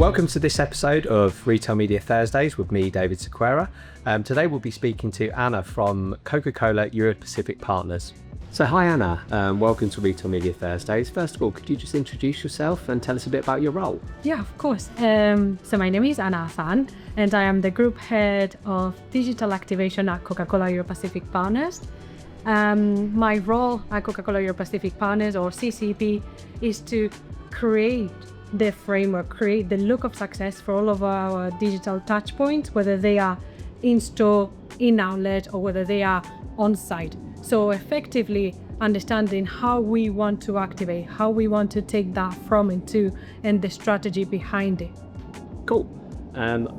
Welcome to this episode of Retail Media Thursdays with me, David Sequeira. Today we'll be speaking to Anna from Coca-Cola Europacific Partners. So hi Anna, welcome to Retail Media Thursdays. First of all, could you just introduce yourself and tell us a bit about your role? Yeah, of course. So my name is Anna Afán and I am the Group Head of Digital Activation at Coca-Cola Europacific Partners. My role at Coca-Cola Europacific Partners, or CCP, is to create the framework, create the look of success for all of our digital touch points, whether they are in-store, in-outlet, or whether they are on-site. So effectively understanding how we want to activate, how we want to take that from and to, and the strategy behind it. Cool.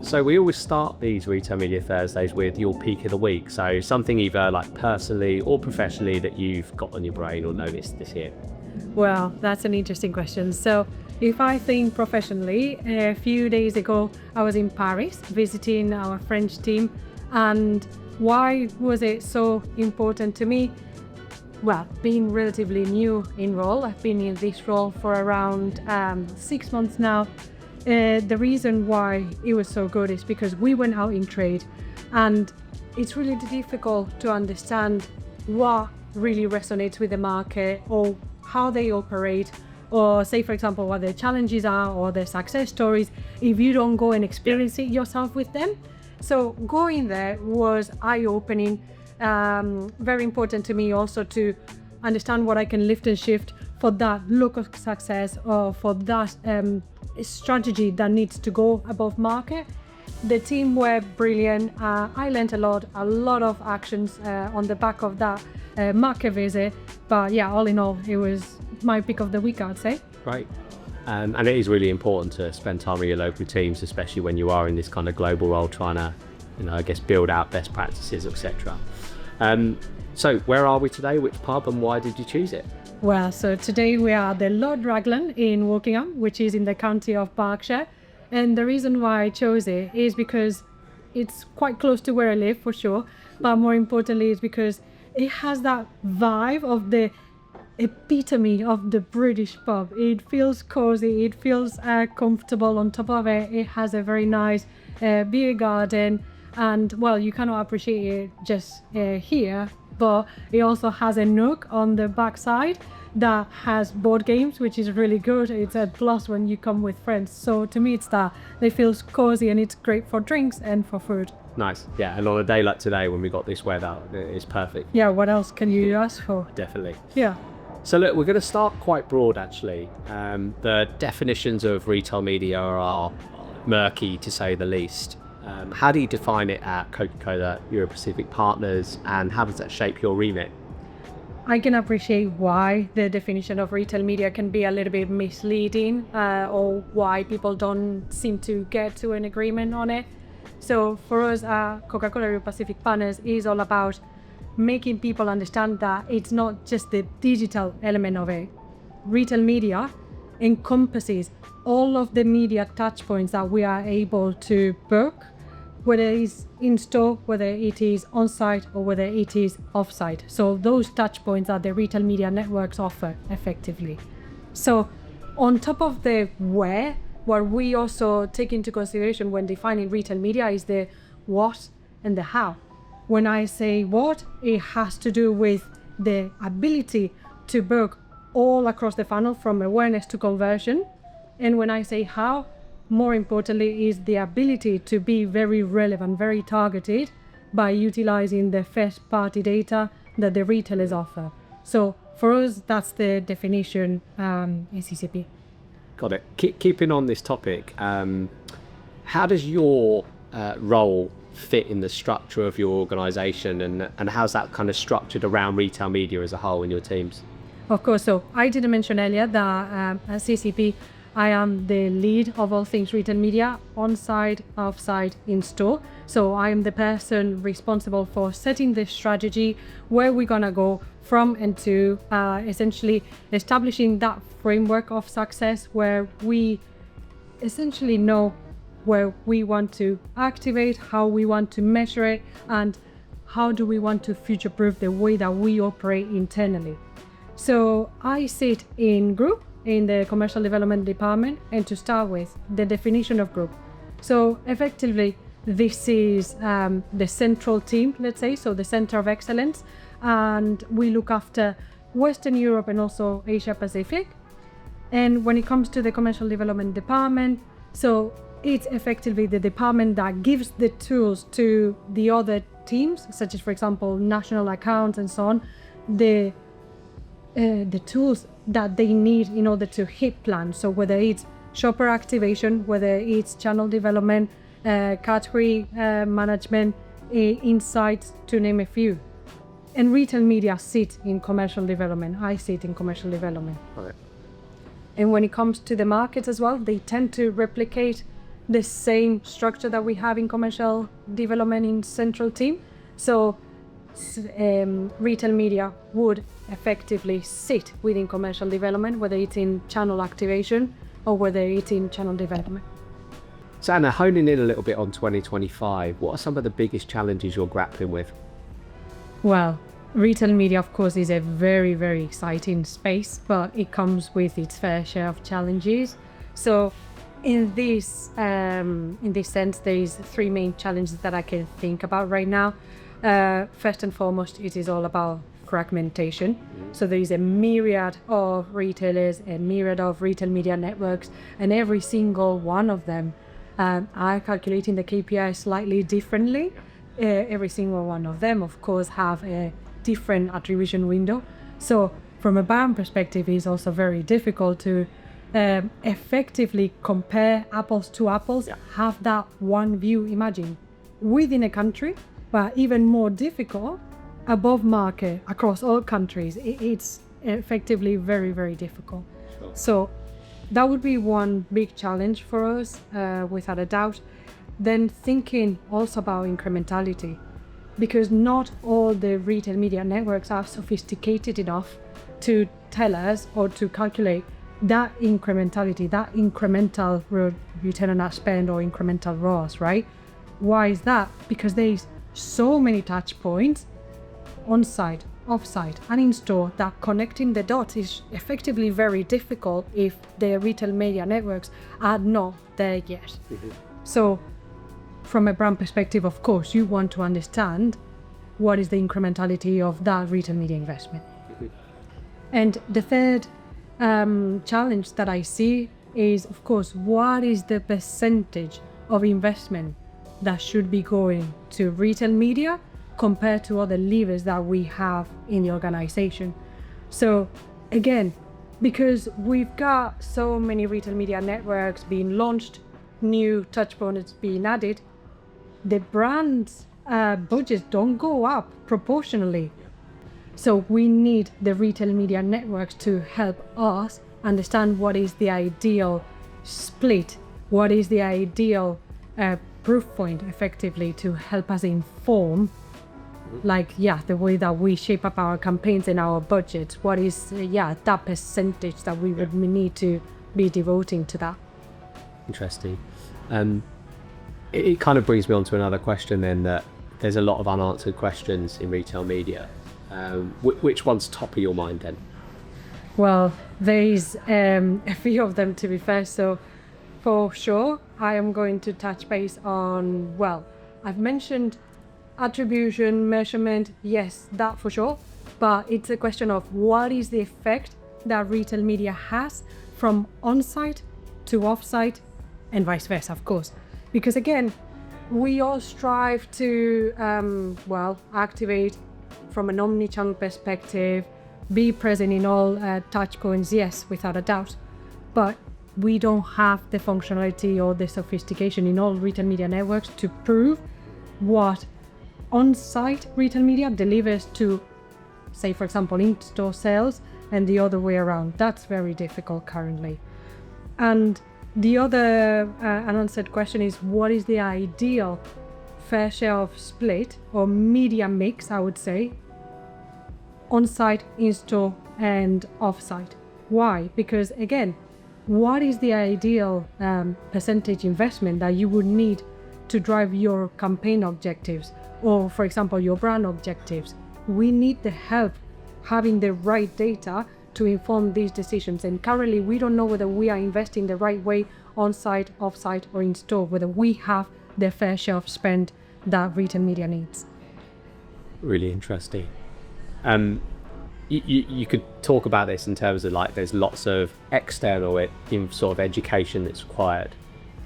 So we always start these Retail Media Thursdays with your peak of the week. So something either like personally or professionally that you've got on your brain or noticed this year. Well, that's an interesting question. So if I think professionally, a few days ago, I was in Paris visiting our French team. And why was it so important to me? Well, being relatively new in role, I've been in this role for around 6 months now. The reason why it was so good is because we went out in trade, and it's really difficult to understand what really resonates with the market or how they operate, or say, for example, what their challenges are or their success stories if you don't go and experience it yourself with them. So going there was eye-opening, very important to me also to understand what I can lift and shift for that look of success or for that strategy that needs to go above market. The team were brilliant. I learned a lot of actions on the back of that market visit. But yeah, all in all, it was my pick of the week, I'd say. Right. And it is really important to spend time with your local teams, especially when you are in this kind of global role, trying to, I guess, build out best practices, etc. So where are we today? Which pub and why did you choose it? Well, so today we are at the Lord Raglan in Wokingham, which is in the county of Berkshire. And the reason why I chose it is because it's quite close to where I live, for sure. But more importantly, is because it has that vibe of the epitome of the British pub. It feels cozy, it feels comfortable. On top of it, it has a very nice beer garden. And well, you cannot appreciate it just here, but it also has a nook on the backside that has board games, which is really good. It's a plus when you come with friends. So to me, it's that. It feels cozy and it's great for drinks and for food. Nice. Yeah, and on a day like today when we got this weather, it's perfect. Yeah, what else can you ask for? Definitely. Yeah. So look, we're going to start quite broad actually. The definitions of retail media are murky to say the least. How do you define it at Coca-Cola Europacific Partners, and how does that shape your remit? I can appreciate why the definition of retail media can be a little bit misleading, or why people don't seem to get to an agreement on it. So for us, Coca-Cola Europacific Partners is all about making people understand that it's not just the digital element of it. Retail media encompasses all of the media touch points that we are able to book, whether it's in-store, whether it is on-site, or whether it is off-site. So those touch points that the retail media networks offer effectively. So on top of the where, what we also take into consideration when defining retail media is the what and the how. When I say what, it has to do with the ability to book all across the funnel from awareness to conversion. And when I say how, more importantly, is the ability to be very relevant, very targeted by utilizing the first-party data that the retailers offer. So for us, that's the definition in CCP. Got it. Keeping on this topic, how does your role fit in the structure of your organization, and how's that kind of structured around retail media as a whole in your teams? Of course. So I didn't mention earlier that at CCP, I am the lead of all things retail media, on-site, off-site, in-store. So I am the person responsible for setting the strategy, where we're gonna go from and to, essentially establishing that framework of success where we essentially know where we want to activate, how we want to measure it, and how do we want to future-proof the way that we operate internally. So I sit in group in the commercial development department, and to start with, the definition of group. So effectively, this is the central team, let's say, so the center of excellence, and we look after Western Europe and also Asia Pacific. And when it comes to the commercial development department, so it's effectively the department that gives the tools to the other teams, such as, for example, national accounts and so on, the tools that they need in order to hit plans. So whether it's shopper activation, whether it's channel development, category management, insights, to name a few. And retail media sit in commercial development. I sit in commercial development. Right. And when it comes to the markets as well, they tend to replicate the same structure that we have in commercial development in central team. So retail media would effectively sit within commercial development, whether it's in channel activation or whether it's in channel development. So Anna, honing in a little bit on 2025, what are some of the biggest challenges you're grappling with? Well, retail media, of course, is a very, very exciting space, but it comes with its fair share of challenges. So in this sense, there is three main challenges that I can think about right now. First and foremost, it is all about fragmentation. So there is a myriad of retailers, a myriad of retail media networks, and every single one of them are calculating the KPI slightly differently. Every single one of them, of course, have a different attribution window. So from a brand perspective, it's also very difficult to effectively compare apples to apples, have that one view, imagine, within a country, but even more difficult above market across all countries. It's effectively very, very difficult. Sure. So that would be one big challenge for us, without a doubt. Then thinking also about incrementality, because not all the retail media networks are sophisticated enough to tell us or to calculate that incrementality, that incremental return on ad spend or incremental ROAS, right? Why is that? Because there is so many touch points on site, off site, and in store that connecting the dots is effectively very difficult if the retail media networks are not there yet. So from a brand perspective, of course, you want to understand what is the incrementality of that retail media investment. And the third challenge that I see is, of course, what is the percentage of investment that should be going to retail media compared to other levers that we have in the organization. So again, because we've got so many retail media networks being launched, new touch points being added, the brand's budgets don't go up proportionally. So we need the retail media networks to help us understand what is the ideal split, what is the ideal proof point effectively to help us inform the way that we shape up our campaigns and our budgets. What is that percentage that we would need to be devoting to that. Interesting. It kind of brings me on to another question then, that there's a lot of unanswered questions in retail media. Which one's top of your mind then? Well, there's a few of them, to be fair. So for sure, I am going to touch base on, I've mentioned attribution, measurement, yes, that for sure. But it's a question of what is the effect that retail media has from on-site to off-site and vice versa, of course. Because again, we all strive to, activate from an omni-channel perspective, be present in all touch points, yes, without a doubt. But we don't have the functionality or the sophistication in all retail media networks to prove what on-site retail media delivers to, say, for example, in-store sales and the other way around. That's very difficult currently. And the other unanswered question is, what is the ideal fair share of split or media mix, I would say, on-site, in-store and off-site? Why? Because again, what is the ideal percentage investment that you would need to drive your campaign objectives or, for example, your brand objectives? We need the help having the right data to inform these decisions. And currently we don't know whether we are investing the right way on site, off site, or in store, whether we have the fair share of spend that retail media needs. Really interesting. You could talk about this in terms of like there's lots of external in sort of education that's required,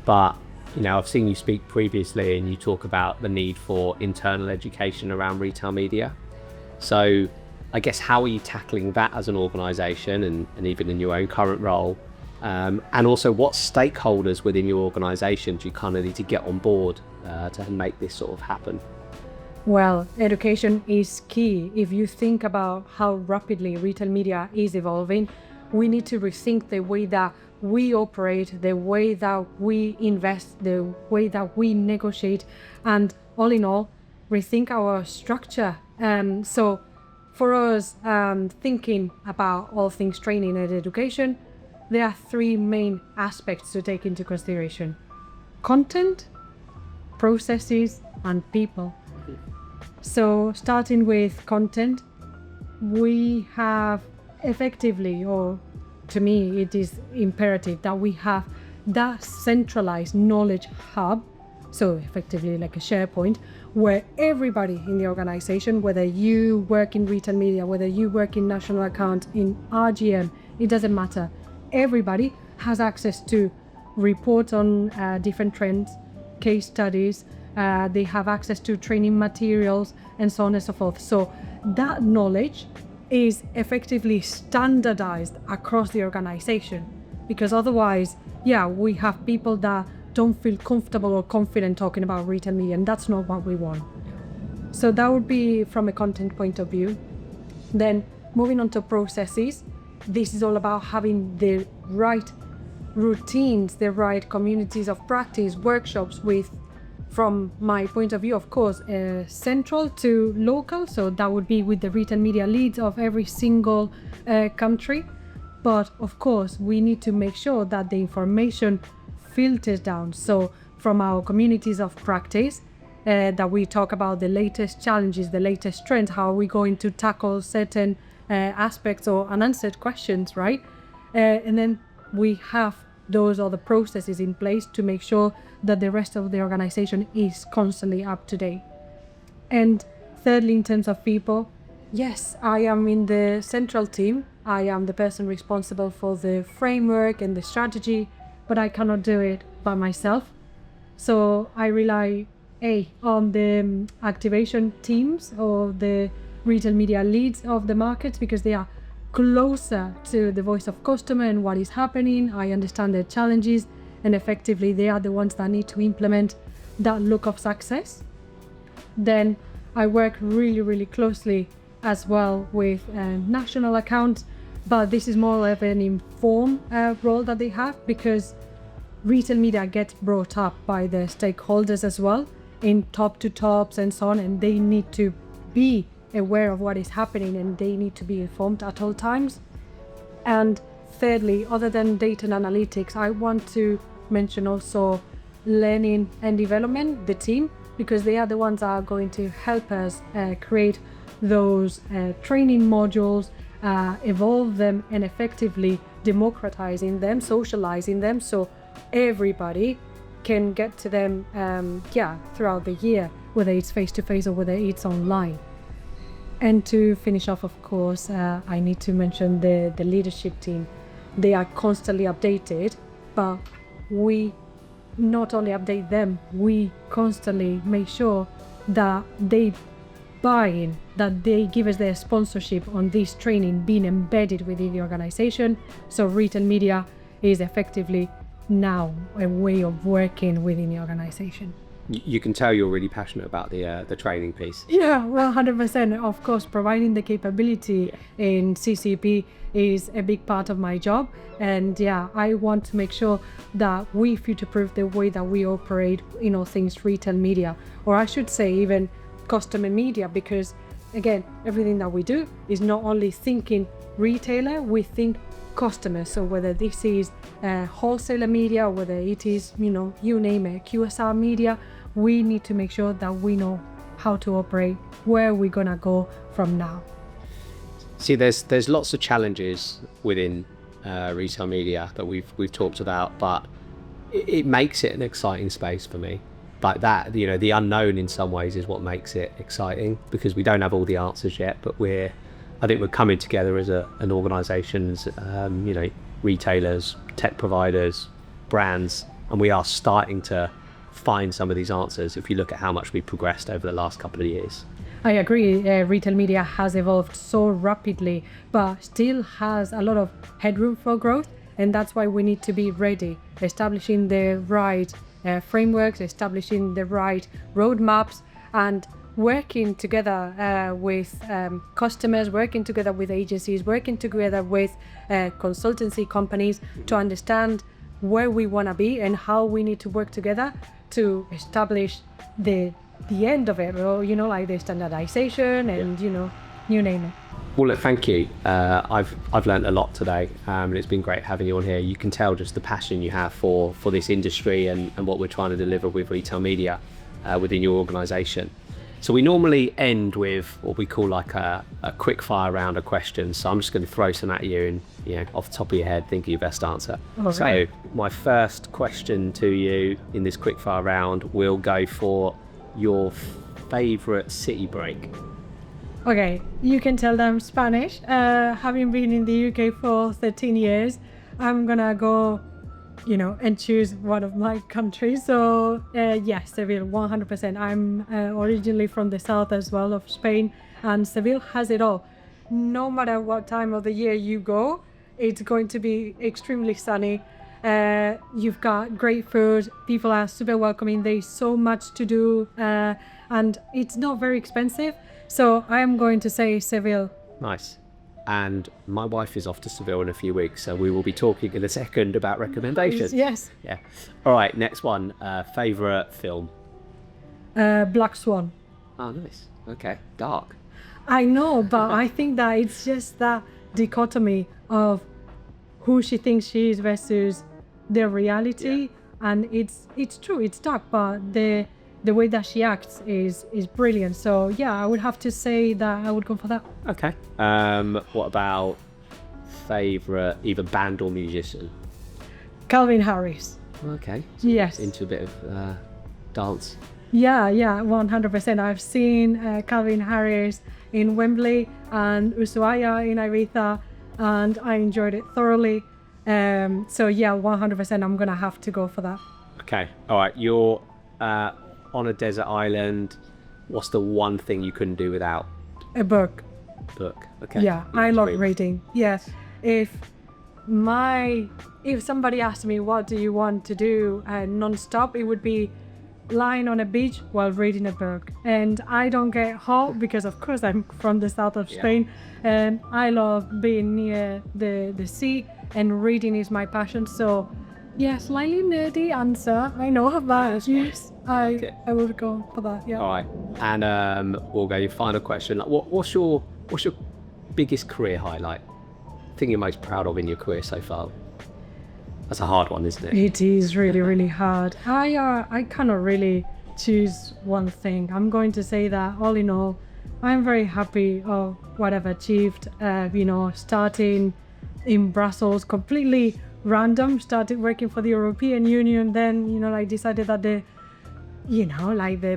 but I've seen you speak previously and you talk about the need for internal education around retail media. So I guess how are you tackling that as an organisation and even in your own current role? And also what stakeholders within your organisation do you kind of need to get on board to make this sort of happen? Well, education is key. If you think about how rapidly retail media is evolving, we need to rethink the way that we operate, the way that we invest, the way that we negotiate, and all in all, rethink our structure. So for us, thinking about all things training and education, there are three main aspects to take into consideration: content, processes, and people. So starting with content, we have effectively, or to me it is imperative that we have that centralized knowledge hub, so effectively like a SharePoint, where everybody in the organization, whether you work in retail media, whether you work in national account, in RGM, it doesn't matter. Everybody has access to reports on different trends, case studies, they have access to training materials, and so on and so forth. So that knowledge is effectively standardized across the organization, because otherwise, we have people that don't feel comfortable or confident talking about retail media, and that's not what we want. So that would be from a content point of view. Then moving on to processes, this is all about having the right routines, the right communities of practice, workshops with, from my point of view, of course, central to local. So that would be with the retail media leads of every single country. But of course, we need to make sure that the information filters down. So from our communities of practice, that we talk about the latest challenges, the latest trends, how are we going to tackle certain aspects or unanswered questions, right? And then we have those other processes in place to make sure that the rest of the organization is constantly up to date. And thirdly, in terms of people, yes, I am in the central team. I am the person responsible for the framework and the strategy, but I cannot do it by myself. So I rely on the activation teams or the retail media leads of the markets, because they are closer to the voice of customer and what is happening. I understand their challenges, and effectively they are the ones that need to implement that look of success. Then I work really, really closely as well with national accounts, but this is more of an informed role that they have, because retail media gets brought up by the stakeholders as well in top to tops and so on, and they need to be aware of what is happening and they need to be informed at all times. And thirdly, other than data and analytics, I want to mention also learning and development, the team, because they are the ones that are going to help us create those training modules, evolve them, and effectively democratizing them, socializing them, so everybody can get to them throughout the year, whether it's face-to-face or whether it's online. And to finish off, of course, I need to mention the leadership team. They are constantly updated, but we not only update them, we constantly make sure that they buy in, that they give us their sponsorship on this training being embedded within the organization. So retail media is effectively now a way of working within the organization. You can tell you're really passionate about the training piece. Yeah, well, 100%. Of course, providing the capability in CCP is a big part of my job. And I want to make sure that we future-proof the way that we operate in all things retail media, or I should say even customer media, because again, everything that we do is not only thinking retailer, we think customer. So whether this is wholesaler media, or whether it is, you name it, QSR media, we need to make sure that we know how to operate, where we're gonna go from now. See, there's lots of challenges within retail media that we've talked about, but it makes it an exciting space for me. Like that, the unknown in some ways is what makes it exciting, because we don't have all the answers yet, but I think we're coming together as an organisation, as retailers, tech providers, brands, and we are starting to find some of these answers if you look at how much we've progressed over the last couple of years. I agree. Retail media has evolved so rapidly, but still has a lot of headroom for growth, and that's why we need to be ready, establishing the right frameworks, establishing the right roadmaps, and working together with customers, working together with agencies, working together with consultancy companies to understand where we want to be and how we need to work together to establish the end of it, or like the standardization and you name it. Well, look, thank you. I've learned a lot today, and it's been great having you on here. You can tell just the passion you have for this industry and what we're trying to deliver with retail media within your organisation. So we normally end with what we call like a quick fire round of questions. So I'm just going to throw some at you, and off the top of your head, think of your best answer. All right. So my first question to you in this quick fire round will go for your favourite city break. Okay, you can tell them Spanish. Having been in the UK for 13 years, I'm gonna go, and choose one of my countries. So yes, Seville, 100%. I'm originally from the south as well of Spain, and Seville has it all. No matter what time of the year you go, it's going to be extremely sunny. You've got great food, people are super welcoming, there's so much to do, and it's not very expensive. So I'm going to say Seville. Nice. And my wife is off to Seville in a few weeks, so we will be talking in a second about recommendations. Yes. Yeah. All right, next one. Favourite film? Black Swan. Oh, nice. Okay. Dark. I know, but I think that it's just that dichotomy of who she thinks she is versus the reality. Yeah. And it's true, it's dark, but the way that she acts is brilliant. So yeah, I would have to say that I would go for that. Okay. What about favourite either band or musician? Calvin Harris. Okay. So yes. Into a bit of dance. Yeah, 100%. I've seen Calvin Harris in Wembley and Ushuaia in Ibiza, and I enjoyed it thoroughly. So yeah, 100%. I'm gonna have to go for that. Okay. All right. You're on a desert island. What's the one thing you couldn't do without? A book. Book. Okay. Yeah, I love reading. Yes. If somebody asked me what do you want to do non-stop, it would be lying on a beach while reading a book. And I don't get hot because of course I'm from the south of Spain, and I love being near the sea, and reading is my passion. So yeah, slightly nerdy answer, I know, but yes, I would go for that. Yeah. All right, and we'll go your final question. What's your biggest career highlight? Thing you're most proud of in your career so far? That's a hard one, isn't it? It is really, really hard. I cannot really choose one thing. I'm going to say that all in all, I'm very happy of what I've achieved. Starting in Brussels, completely random, started working for the European Union, then, I decided that the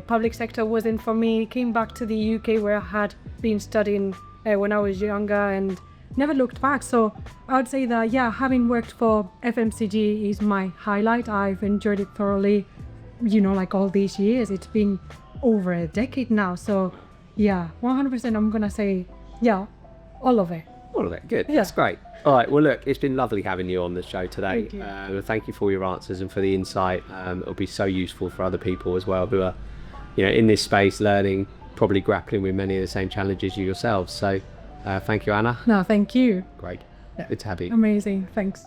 public sector wasn't for me, came back to the UK where I had been studying when I was younger and never looked back. So I would say that, having worked for FMCG is my highlight. I've enjoyed it thoroughly, all these years. It's been over a decade now. So 100% I'm gonna say, all of it. All of it, good. Yeah. That's great. All right, well look, it's been lovely having you on the show today. Thank you. Thank you for your answers and for the insight. It'll be so useful for other people as well who are, in this space, learning, probably grappling with many of the same challenges you yourselves. So thank you, Anna. No, thank you. Great. Good to have you. Amazing, thanks.